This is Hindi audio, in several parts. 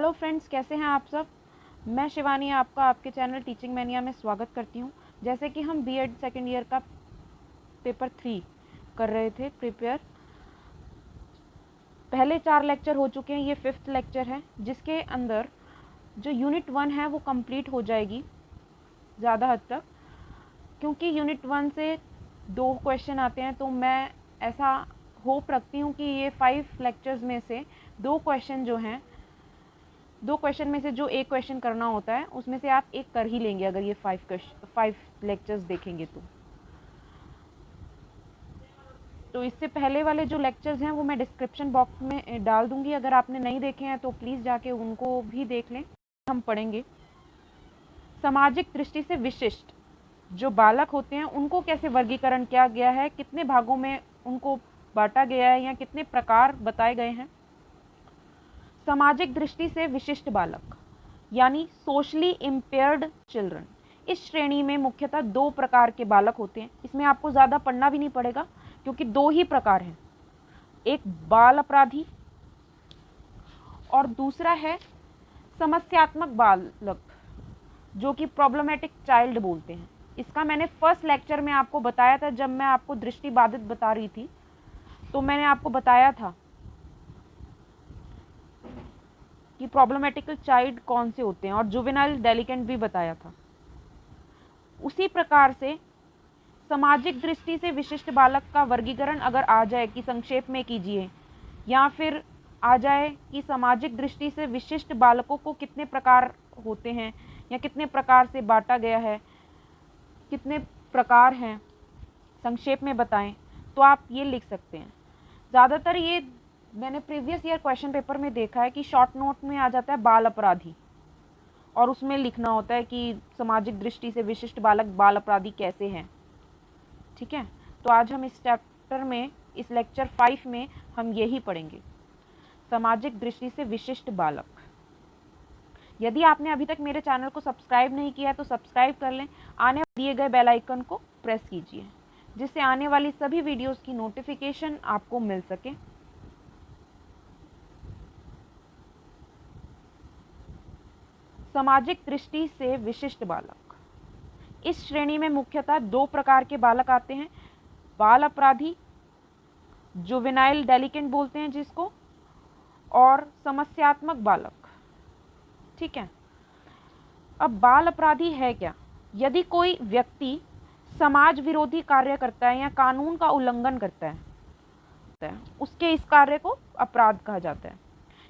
हेलो फ्रेंड्स, कैसे हैं आप सब। मैं शिवानी आपका आपके चैनल टीचिंग मैनिया में स्वागत करती हूं। जैसे कि हम बीएड सेकेंड ईयर का पेपर 3 कर रहे थे प्रिपेयर। पहले 4 लेक्चर हो चुके हैं, ये 5th लेक्चर है, जिसके अंदर जो यूनिट 1 है वो कंप्लीट हो जाएगी ज़्यादा हद तक, क्योंकि यूनिट 1 से 2 क्वेश्चन आते हैं। तो मैं ऐसा होप रखती हूँ कि ये 5 लेक्चर्स में से 2 क्वेश्चन जो हैं, 2 क्वेश्चन में से जो एक क्वेश्चन करना होता है उसमें से आप एक कर ही लेंगे अगर ये 5 लेक्चर्स देखेंगे तो इससे पहले वाले जो लेक्चर्स हैं वो मैं डिस्क्रिप्शन बॉक्स में डाल दूंगी। अगर आपने नहीं देखे हैं तो प्लीज़ जाके उनको भी देख लें। हम पढ़ेंगे सामाजिक दृष्टि से विशिष्ट जो बालक होते हैं उनको कैसे वर्गीकरण किया गया है, कितने भागों में उनको बांटा गया है या कितने प्रकार बताए गए हैं। सामाजिक दृष्टि से विशिष्ट बालक यानी सोशली इम्पेयर्ड चिल्ड्रन, इस श्रेणी में मुख्यतः 2 प्रकार के बालक होते हैं। इसमें आपको ज़्यादा पढ़ना भी नहीं पड़ेगा क्योंकि 2 ही प्रकार हैं, एक बाल अपराधी और दूसरा है समस्यात्मक बालक, जो कि प्रॉब्लमेटिक चाइल्ड बोलते हैं। इसका मैंने फर्स्ट लेक्चर में आपको बताया था, जब मैं आपको दृष्टिबाधित बता रही थी तो मैंने आपको बताया था कि प्रॉब्लमेटिकल चाइल्ड कौन से होते हैं, और जुवेनाइल डेलिकेंट भी बताया था। उसी प्रकार से सामाजिक दृष्टि से विशिष्ट बालक का वर्गीकरण अगर आ जाए कि संक्षेप में कीजिए, या फिर आ जाए कि सामाजिक दृष्टि से विशिष्ट बालकों को कितने प्रकार होते हैं या कितने प्रकार से बांटा गया है, कितने प्रकार हैं, संक्षेप में बताएं, तो आप ये लिख सकते हैं। ज़्यादातर ये मैंने प्रीवियस ईयर क्वेश्चन पेपर में देखा है कि शॉर्ट नोट में आ जाता है बाल अपराधी, और उसमें लिखना होता है कि सामाजिक दृष्टि से विशिष्ट बालक बाल अपराधी कैसे हैं। ठीक है, तो आज हम इस चैप्टर में, इस लेक्चर 5 में हम यही पढ़ेंगे, सामाजिक दृष्टि से विशिष्ट बालक। यदि आपने अभी तक मेरे चैनल को सब्सक्राइब नहीं किया है तो सब्सक्राइब कर लें, आने दिए गए बेल आइकन को प्रेस कीजिए जिससे आने वाली सभी वीडियोस की नोटिफिकेशन आपको मिल सके। सामाजिक दृष्टि से विशिष्ट बालक, इस श्रेणी में मुख्यतः 2 प्रकार के बालक आते हैं, बाल अपराधी, जुवेनाइल डेलिकेंट बोलते हैं जिसको, और समस्यात्मक बालक। ठीक है, अब बाल अपराधी है क्या। यदि कोई व्यक्ति समाज विरोधी कार्य करता है या कानून का उल्लंघन करता है, उसके इस कार्य को अपराध कहा जाता है।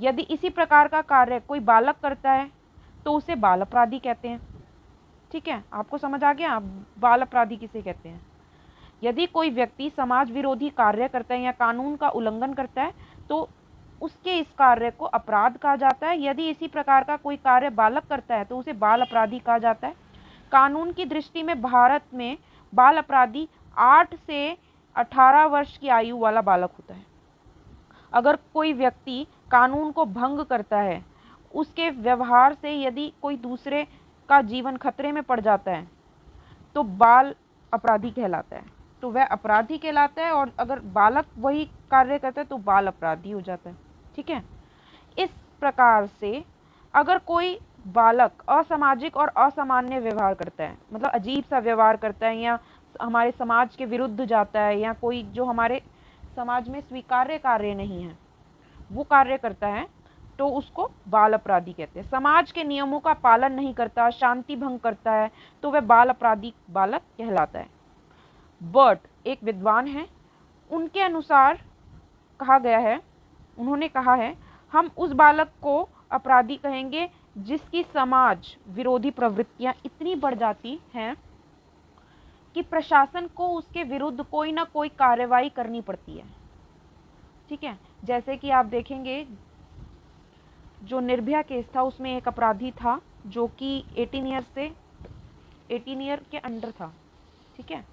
यदि इसी प्रकार का कार्य कोई बालक करता है तो उसे बाल अपराधी कहते हैं। ठीक है, आपको समझ आ गया बाल अपराधी किसे कहते हैं। यदि कोई व्यक्ति समाज विरोधी कार्य करता है या कानून का उल्लंघन करता है तो उसके इस कार्य को अपराध कहा जाता है। यदि इसी प्रकार का कोई कार्य बालक करता है तो उसे बाल अपराधी कहा जाता है। कानून की दृष्टि में भारत में बाल अपराधी 8 से 18 वर्ष की आयु वाला बालक होता है। अगर कोई व्यक्ति कानून को भंग करता है, उसके व्यवहार से यदि कोई दूसरे का जीवन खतरे में पड़ जाता है तो बाल अपराधी कहलाता है, तो वह अपराधी कहलाता है, और अगर बालक वही कार्य करता है तो बाल अपराधी हो जाता है। ठीक है, इस प्रकार से अगर कोई बालक असामाजिक और असामान्य व्यवहार करता है, मतलब अजीब सा व्यवहार करता है या हमारे समाज के विरुद्ध जाता है, या कोई जो हमारे समाज में स्वीकार्य कार्य नहीं है वो कार्य करता है, तो उसको बाल अपराधी कहते हैं। समाज के नियमों का पालन नहीं करता, शांति भंग करता है, तो वह बाल अपराधी बालक कहलाता है। बर्ट एक विद्वान है, उनके अनुसार कहा गया है, उन्होंने कहा है, हम उस बालक को अपराधी कहेंगे जिसकी समाज विरोधी प्रवृत्तियां इतनी बढ़ जाती हैं कि प्रशासन को उसके विरुद्ध कोई ना कोई कार्रवाई करनी पड़ती है। ठीक है, जैसे कि आप देखेंगे जो निर्भया केस था उसमें एक अपराधी था जो कि 18 ईयर के अंडर था। ठीक है,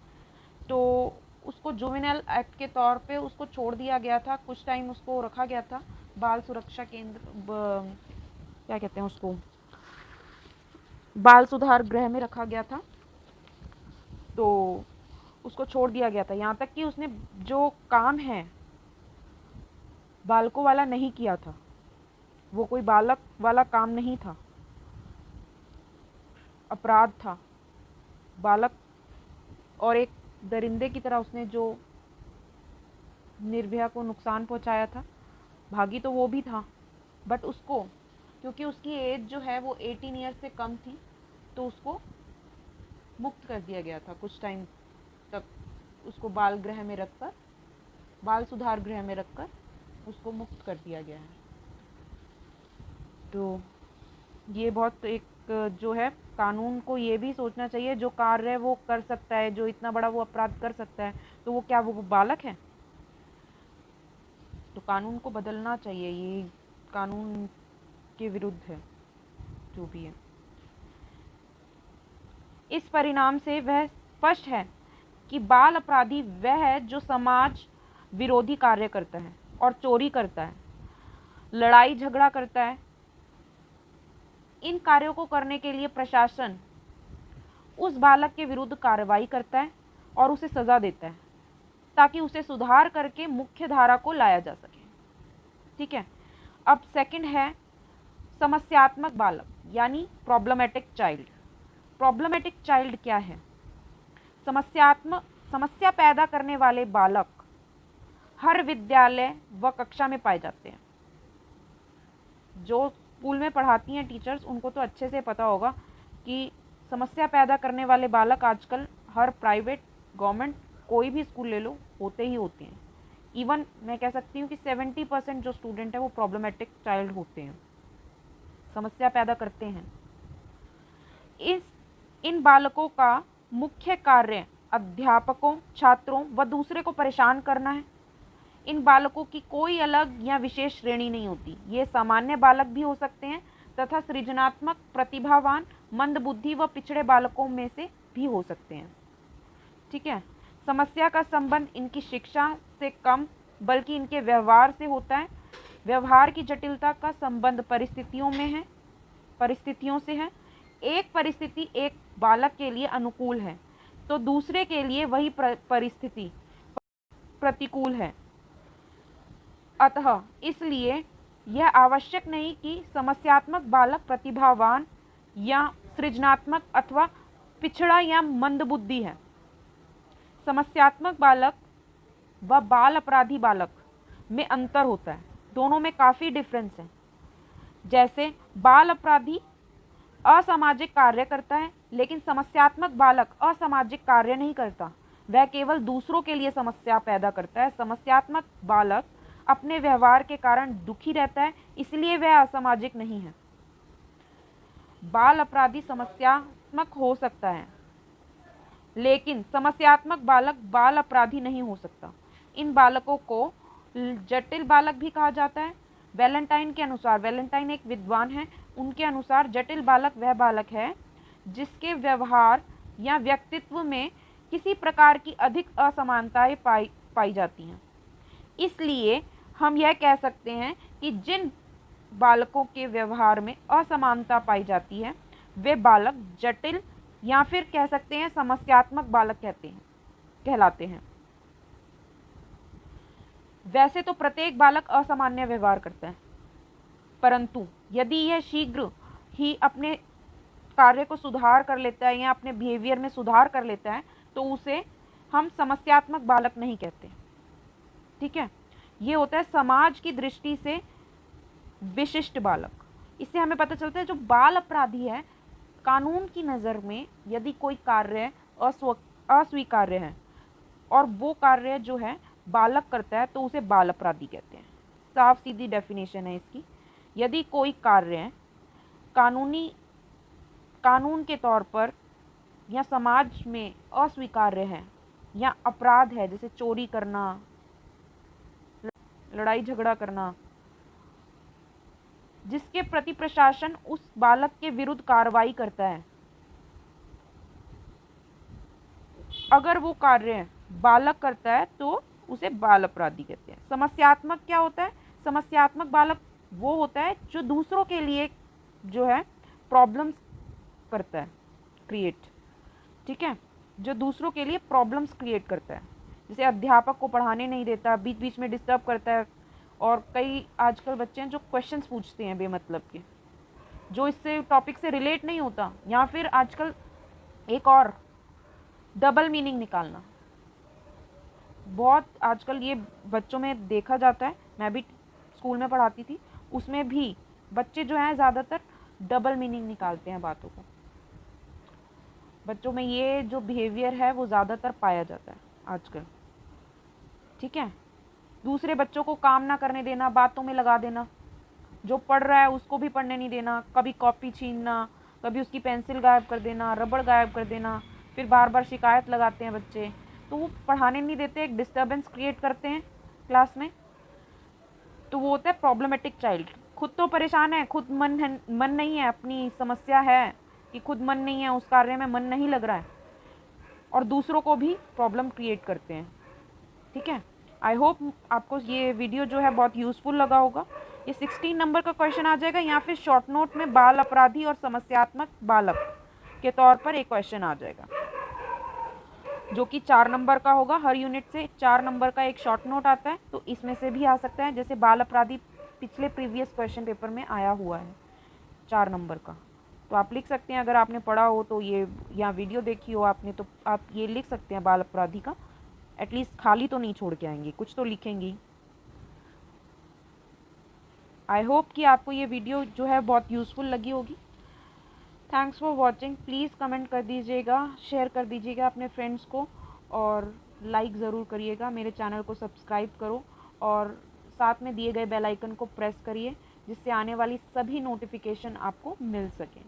तो उसको जुवेनाइल एक्ट के तौर पे उसको छोड़ दिया गया था, कुछ टाइम उसको रखा गया था बाल सुरक्षा केंद्र, क्या कहते हैं उसको, बाल सुधार गृह में रखा गया था, तो उसको छोड़ दिया गया था। यहाँ तक कि उसने जो काम है बालकों वाला नहीं किया था, वो कोई बालक वाला काम नहीं था, अपराध था। बालक और एक दरिंदे की तरह उसने जो निर्भया को नुकसान पहुंचाया था, भागी तो वो भी था, बट उसको, क्योंकि उसकी एज जो है वो 18 ईयर्स से कम थी, तो उसको मुक्त कर दिया गया था। कुछ टाइम तक उसको बाल गृह में रखकर, बाल सुधार गृह में रखकर उसको मुक्त कर दिया गया है। तो ये बहुत एक जो है, कानून को ये भी सोचना चाहिए, जो कार्य वो कर सकता है, जो इतना बड़ा वो अपराध कर सकता है, तो वो क्या वो बालक है? तो कानून को बदलना चाहिए, ये कानून के विरुद्ध है जो भी है। इस परिणाम से वह स्पष्ट है कि बाल अपराधी वह है जो समाज विरोधी कार्य करता है और चोरी करता है, लड़ाई झगड़ा करता है। इन कार्यों को करने के लिए प्रशासन उस बालक के विरुद्ध कार्रवाई करता है और उसे सजा देता है, ताकि उसे सुधार करके मुख्य धारा को लाया जा सके। ठीक है, अब सेकंड है समस्यात्मक बालक, यानी प्रॉब्लमेटिक चाइल्ड। प्रॉब्लमेटिक चाइल्ड क्या है? समस्या पैदा करने वाले बालक हर विद्यालय व कक्षा में पाए जाते हैं। जो स्कूल में पढ़ाती हैं टीचर्स, उनको तो अच्छे से पता होगा कि समस्या पैदा करने वाले बालक आजकल हर प्राइवेट, गवर्नमेंट, कोई भी स्कूल ले लो, होते ही होते हैं। इवन मैं कह सकती हूँ कि 70% जो स्टूडेंट है वो प्रॉब्लमेटिक चाइल्ड होते हैं, समस्या पैदा करते हैं। इन बालकों का मुख्य कार्य अध्यापकों, छात्रों व दूसरे को परेशान करना है। इन बालकों की कोई अलग या विशेष श्रेणी नहीं होती। ये सामान्य बालक भी हो सकते हैं तथा सृजनात्मक, प्रतिभावान, मंदबुद्धि व पिछड़े बालकों में से भी हो सकते हैं। ठीक है, समस्या का संबंध इनकी शिक्षा से कम बल्कि इनके व्यवहार से होता है। व्यवहार की जटिलता का संबंध परिस्थितियों से है। एक परिस्थिति एक बालक के लिए अनुकूल है तो दूसरे के लिए वही परिस्थिति प्रतिकूल है। अतः इसलिए यह आवश्यक नहीं कि समस्यात्मक बालक प्रतिभावान या सृजनात्मक अथवा पिछड़ा या मंदबुद्धि है। समस्यात्मक बालक व बाल अपराधी बालक में अंतर होता है, दोनों में काफ़ी डिफरेंस है। जैसे बाल अपराधी असामाजिक कार्य करता है, लेकिन समस्यात्मक बालक असामाजिक कार्य नहीं करता, वह केवल दूसरों के लिए समस्या पैदा करता है। समस्यात्मक बालक अपने व्यवहार के कारण दुखी रहता है, इसलिए वह असामाजिक नहीं है। बाल अपराधी समस्यात्मक हो सकता है, लेकिन समस्यात्मक बालक बाल अपराधी नहीं हो सकता। इन बालकों को जटिल बालक भी कहा जाता है। वैलेंटाइन के अनुसार, वैलेंटाइन एक विद्वान है, उनके अनुसार जटिल बालक वह बालक है जिसके व्यवहार या व्यक्तित्व में किसी प्रकार की अधिक असमानताएं पाई जाती हैं। इसलिए हम यह कह सकते हैं कि जिन बालकों के व्यवहार में असमानता पाई जाती है वे बालक जटिल या फिर कह सकते हैं समस्यात्मक बालक कहलाते हैं। वैसे तो प्रत्येक बालक असामान्य व्यवहार करता है, परंतु यदि यह शीघ्र ही अपने कार्य को सुधार कर लेता है या अपने बिहेवियर में सुधार कर लेता है तो उसे हम समस्यात्मक बालक नहीं कहते। ठीक है, ये होता है समाज की दृष्टि से विशिष्ट बालक। इससे हमें पता चलता है जो बाल अपराधी है, कानून की नज़र में यदि कोई कार्य अस्वीकार्य है और वो कार्य जो है बालक करता है तो उसे बाल अपराधी कहते हैं। साफ सीधी डेफिनेशन है इसकी। यदि कोई कार्य कानून के तौर पर या समाज में अस्वीकार्य है या अपराध है, जैसे चोरी करना, लड़ाई झगड़ा करना, जिसके प्रति प्रशासन उस बालक के विरुद्ध कार्रवाई करता है, अगर वो कार्य बालक करता है तो उसे बाल अपराधी कहते हैं। समस्यात्मक क्या होता है? समस्यात्मक बालक वो होता है जो दूसरों के लिए जो है प्रॉब्लम्स करता है, क्रिएट। ठीक है, जो दूसरों के लिए प्रॉब्लम्स क्रिएट करता है, जैसे अध्यापक को पढ़ाने नहीं देता, बीच बीच में डिस्टर्ब करता है और कई आजकल बच्चे हैं जो क्वेश्चंस पूछते हैं बेमतलब के, जो इससे टॉपिक से रिलेट नहीं होता, या फिर आजकल एक और डबल मीनिंग निकालना बहुत आजकल ये बच्चों में देखा जाता है। मैं भी स्कूल में पढ़ाती थी, उसमें भी बच्चे जो हैं ज़्यादातर डबल मीनिंग निकालते हैं बातों को। बच्चों में ये जो बिहेवियर है वो ज़्यादातर पाया जाता है आजकल। ठीक है, दूसरे बच्चों को काम ना करने देना, बातों में लगा देना, जो पढ़ रहा है उसको भी पढ़ने नहीं देना, कभी कॉपी छीनना, कभी उसकी पेंसिल गायब कर देना, रबड़ गायब कर देना, फिर बार बार शिकायत लगाते हैं बच्चे, तो वो पढ़ाने नहीं देते, एक डिस्टर्बेंस क्रिएट करते हैं क्लास में। तो वो होता है प्रॉब्लमेटिक चाइल्ड। खुद तो परेशान है, खुद मन नहीं है, अपनी समस्या है कि खुद मन नहीं है, उस कार्य में मन नहीं लग रहा है, और दूसरों को भी प्रॉब्लम क्रिएट करते हैं। ठीक है, आई होप आपको ये वीडियो जो है बहुत यूज़फुल लगा होगा। ये 16 नंबर का क्वेश्चन आ जाएगा, या फिर शॉर्ट नोट में बाल अपराधी और समस्यात्मक बालक के तौर पर एक क्वेश्चन आ जाएगा, जो कि 4 नंबर का होगा। हर यूनिट से 4 नंबर का एक शॉर्ट नोट आता है, तो इसमें से भी आ सकता है। जैसे बाल अपराधी पिछले प्रीवियस क्वेश्चन पेपर में आया हुआ है 4 नंबर का, तो आप लिख सकते हैं। अगर आपने पढ़ा हो तो ये, या वीडियो देखी हो आपने, तो आप ये लिख सकते हैं बाल अपराधी का। एटलीस्ट खाली तो नहीं छोड़ के आएंगे, कुछ तो लिखेंगी। आई होप कि आपको ये वीडियो जो है बहुत यूज़फुल लगी होगी। Thanks for watching. Please comment कर दीजिएगा, शेयर कर दीजिएगा अपने फ्रेंड्स को, और लाइक ज़रूर करिएगा। मेरे चैनल को सब्सक्राइब करो, और साथ में दिए गए बेल आइकन को प्रेस करिए, जिससे आने वाली सभी नोटिफिकेशन आपको मिल सकें।